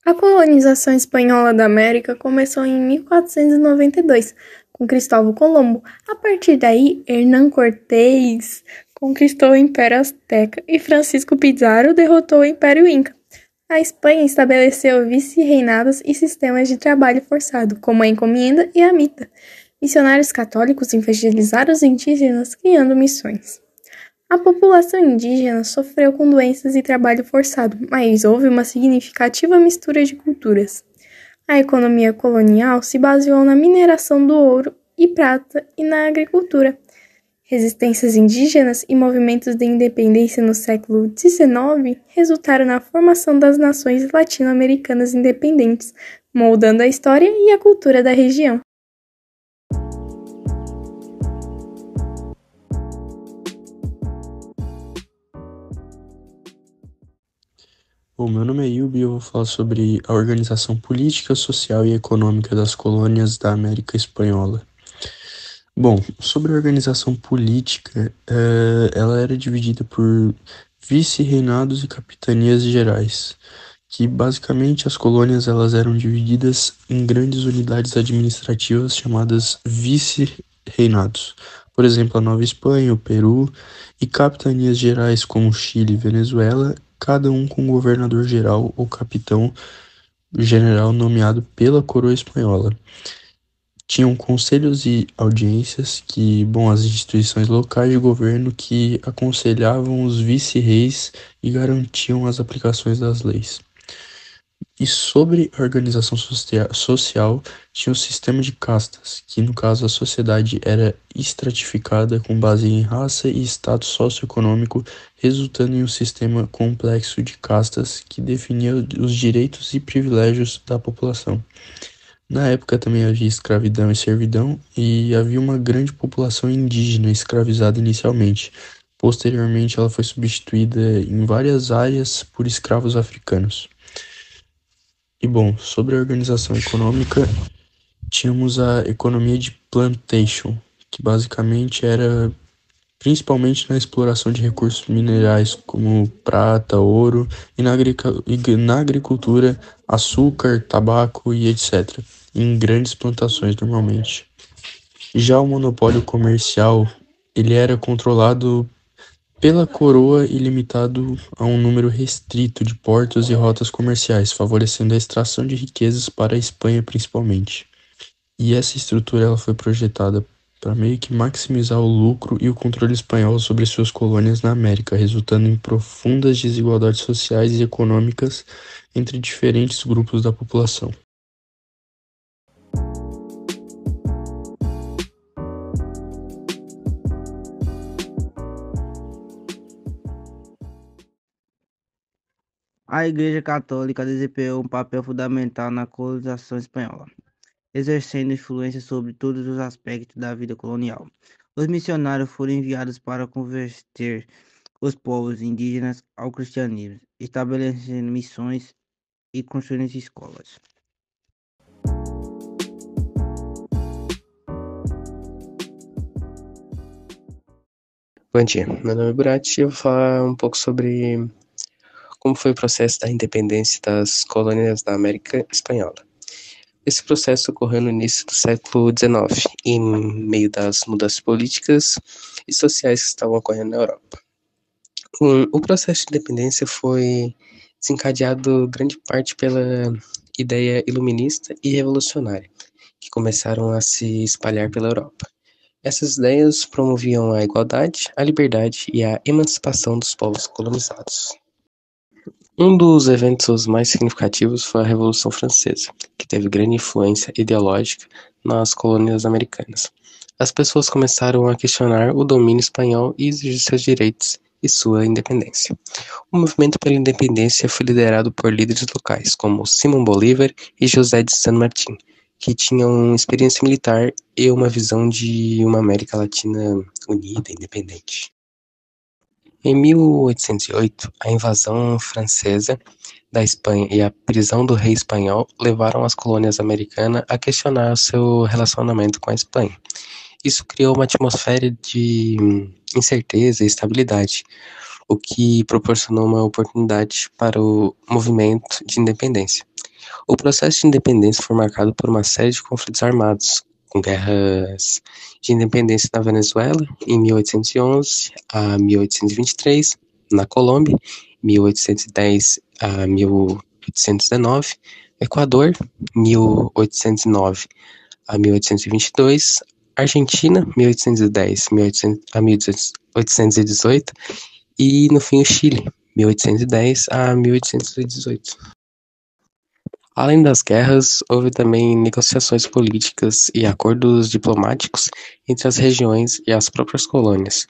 A colonização espanhola da América começou em 1492, com Cristóvão Colombo. A partir daí, Hernán Cortés conquistou o Império Azteca e Francisco Pizarro derrotou o Império Inca. A Espanha estabeleceu vice-reinados e sistemas de trabalho forçado, como a encomenda e a mita. Missionários católicos evangelizaram os indígenas, criando missões. A população indígena sofreu com doenças e trabalho forçado, mas houve uma significativa mistura de culturas. A economia colonial se baseou na mineração do ouro e prata e na agricultura. Resistências indígenas e movimentos de independência no século XIX resultaram na formação das nações latino-americanas independentes, moldando a história e a cultura da região. Bom, meu nome é Yubi e eu vou falar sobre a organização política, social e econômica das colônias da América Espanhola. Bom, sobre a organização política, ela era dividida por vice-reinados e capitanias gerais, que basicamente as colônias elas eram divididas em grandes unidades administrativas chamadas vice-reinados. Por exemplo, a Nova Espanha, o Peru, e capitanias gerais como Chile e Venezuela, cada um com um governador-geral ou capitão-general nomeado pela coroa espanhola. Tinham conselhos e audiências as instituições locais de governo que aconselhavam os vice-reis e garantiam as aplicações das leis. E sobre a organização social, tinha o sistema de castas, que no caso a sociedade era estratificada com base em raça e status socioeconômico, resultando em um sistema complexo de castas que definia os direitos e privilégios da população. Na época também havia escravidão e servidão, e havia uma grande população indígena escravizada inicialmente. Posteriormente, ela foi substituída em várias áreas por escravos africanos. E bom, sobre a organização econômica, tínhamos a economia de plantation, que basicamente era principalmente na exploração de recursos minerais como prata, ouro, e na agricultura, açúcar, tabaco e etc., em grandes plantações normalmente. Já o monopólio comercial, ele era controlado pela coroa e limitado a um número restrito de portos e rotas comerciais, favorecendo a extração de riquezas para a Espanha principalmente. E essa estrutura ela foi projetada para meio que maximizar o lucro e o controle espanhol sobre suas colônias na América, resultando em profundas desigualdades sociais e econômicas entre diferentes grupos da população. A Igreja Católica desempenhou um papel fundamental na colonização espanhola, exercendo influência sobre todos os aspectos da vida colonial. Os missionários foram enviados para converter os povos indígenas ao cristianismo, estabelecendo missões e construindo escolas. Bom dia, meu nome é Burati e eu vou falar um pouco sobre como foi o processo da independência das colônias da América Espanhola. Esse processo ocorreu no início do século XIX, em meio das mudanças políticas e sociais que estavam ocorrendo na Europa. O processo de independência foi desencadeado grande parte pela ideia iluminista e revolucionária, que começaram a se espalhar pela Europa. Essas ideias promoviam a igualdade, a liberdade e a emancipação dos povos colonizados. Um dos eventos mais significativos foi a Revolução Francesa, que teve grande influência ideológica nas colônias americanas. As pessoas começaram a questionar o domínio espanhol e exigir seus direitos e sua independência. O movimento pela independência foi liderado por líderes locais, como Simón Bolívar e José de San Martín, que tinham experiência militar e uma visão de uma América Latina unida e independente. Em 1808, a invasão francesa da Espanha e a prisão do rei espanhol levaram as colônias americanas a questionar seu relacionamento com a Espanha. Isso criou uma atmosfera de incerteza e estabilidade, o que proporcionou uma oportunidade para o movimento de independência. O processo de independência foi marcado por uma série de conflitos armados, com guerras de independência na Venezuela, em 1811 a 1823, na Colômbia, 1810 a 1819, Equador, 1809 a 1822, Argentina, 1810 a 1818, e, no fim, o Chile, 1810 a 1818. Além das guerras, houve também negociações políticas e acordos diplomáticos entre as regiões e as próprias colônias.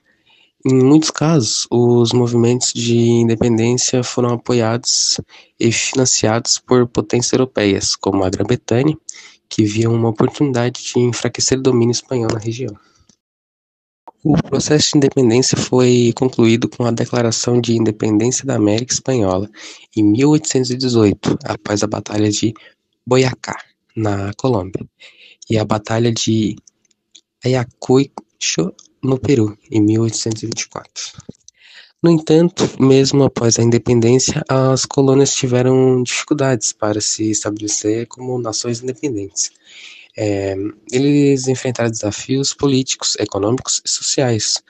Em muitos casos, os movimentos de independência foram apoiados e financiados por potências europeias, como a Grã-Bretanha, que viam uma oportunidade de enfraquecer o domínio espanhol na região. O processo de independência foi concluído com a Declaração de Independência da América Espanhola, em 1818, após a Batalha de Boyacá, na Colômbia, e a Batalha de Ayacucho, no Peru, em 1824. No entanto, mesmo após a independência, as colônias tiveram dificuldades para se estabelecer como nações independentes. Eles enfrentaram desafios políticos, econômicos e sociais,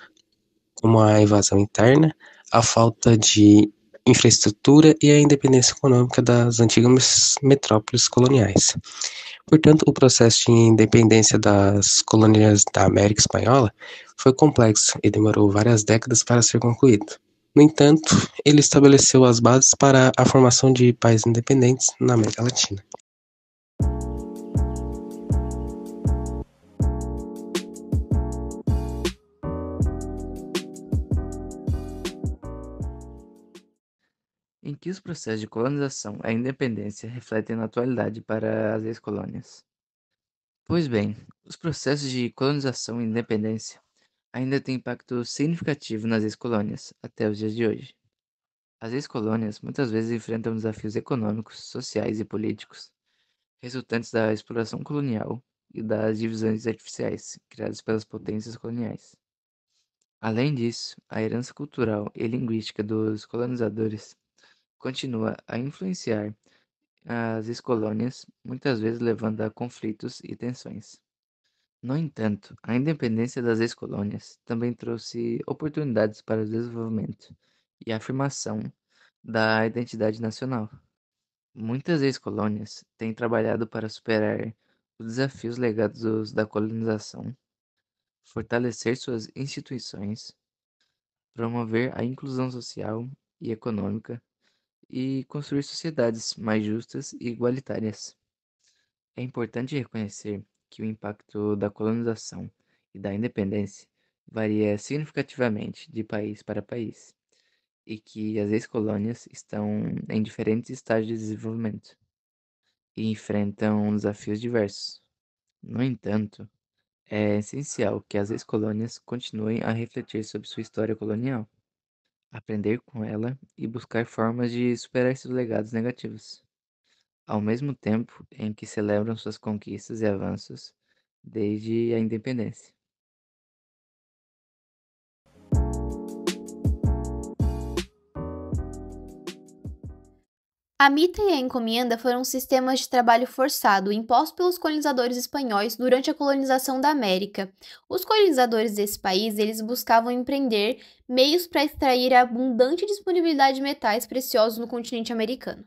como a invasão interna, a falta de infraestrutura e a independência econômica das antigas metrópoles coloniais. Portanto, o processo de independência das colônias da América Espanhola foi complexo e demorou várias décadas para ser concluído. No entanto, ele estabeleceu as bases para a formação de países independentes na América Latina. Em que os processos de colonização e independência refletem na atualidade para as ex-colônias? Pois bem, os processos de colonização e independência ainda têm impacto significativo nas ex-colônias até os dias de hoje. As ex-colônias muitas vezes enfrentam desafios econômicos, sociais e políticos resultantes da exploração colonial e das divisões artificiais criadas pelas potências coloniais. Além disso, a herança cultural e linguística dos colonizadores continua a influenciar as ex-colônias, muitas vezes levando a conflitos e tensões. No entanto, a independência das ex-colônias também trouxe oportunidades para o desenvolvimento e a afirmação da identidade nacional. Muitas ex-colônias têm trabalhado para superar os desafios legados da colonização, fortalecer suas instituições, promover a inclusão social e econômica e construir sociedades mais justas e igualitárias. É importante reconhecer que o impacto da colonização e da independência varia significativamente de país para país, e que as ex-colônias estão em diferentes estágios de desenvolvimento e enfrentam desafios diversos. No entanto, é essencial que as ex-colônias continuem a refletir sobre sua história colonial, aprender com ela e buscar formas de superar seus legados negativos, ao mesmo tempo em que celebram suas conquistas e avanços desde a independência. A mita e a encomenda foram sistemas de trabalho forçado impostos pelos colonizadores espanhóis durante a colonização da América. Os colonizadores desse país, eles buscavam empreender meios para extrair a abundante disponibilidade de metais preciosos no continente americano.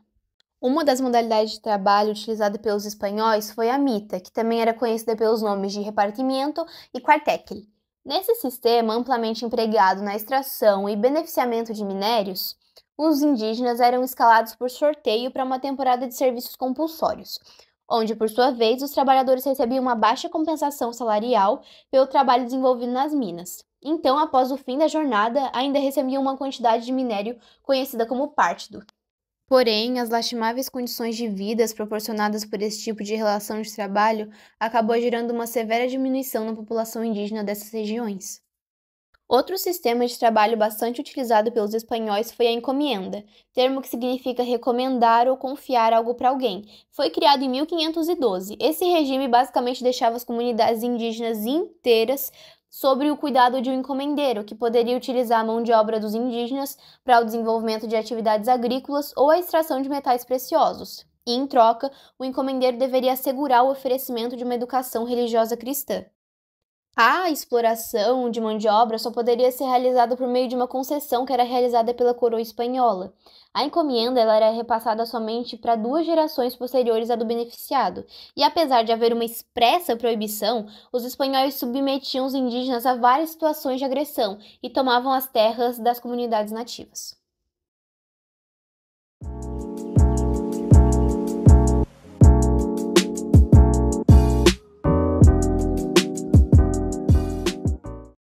Uma das modalidades de trabalho utilizada pelos espanhóis foi a mita, que também era conhecida pelos nomes de repartimento e quartecle. Nesse sistema, amplamente empregado na extração e beneficiamento de minérios, os indígenas eram escalados por sorteio para uma temporada de serviços compulsórios, onde, por sua vez, os trabalhadores recebiam uma baixa compensação salarial pelo trabalho desenvolvido nas minas. Então, após o fim da jornada, ainda recebiam uma quantidade de minério conhecida como pártido. Porém, as lastimáveis condições de vida proporcionadas por esse tipo de relação de trabalho acabou gerando uma severa diminuição na população indígena dessas regiões. Outro sistema de trabalho bastante utilizado pelos espanhóis foi a encomenda, termo que significa recomendar ou confiar algo para alguém. Foi criado em 1512. Esse regime basicamente deixava as comunidades indígenas inteiras sob o cuidado de um encomendeiro, que poderia utilizar a mão de obra dos indígenas para o desenvolvimento de atividades agrícolas ou a extração de metais preciosos. e, em troca, o encomendeiro deveria assegurar o oferecimento de uma educação religiosa cristã. A exploração de mão de obra só poderia ser realizada por meio de uma concessão que era realizada pela coroa espanhola. A encomenda ela era repassada somente para 2 gerações posteriores à do beneficiado, e apesar de haver uma expressa proibição, os espanhóis submetiam os indígenas a várias situações de agressão e tomavam as terras das comunidades nativas.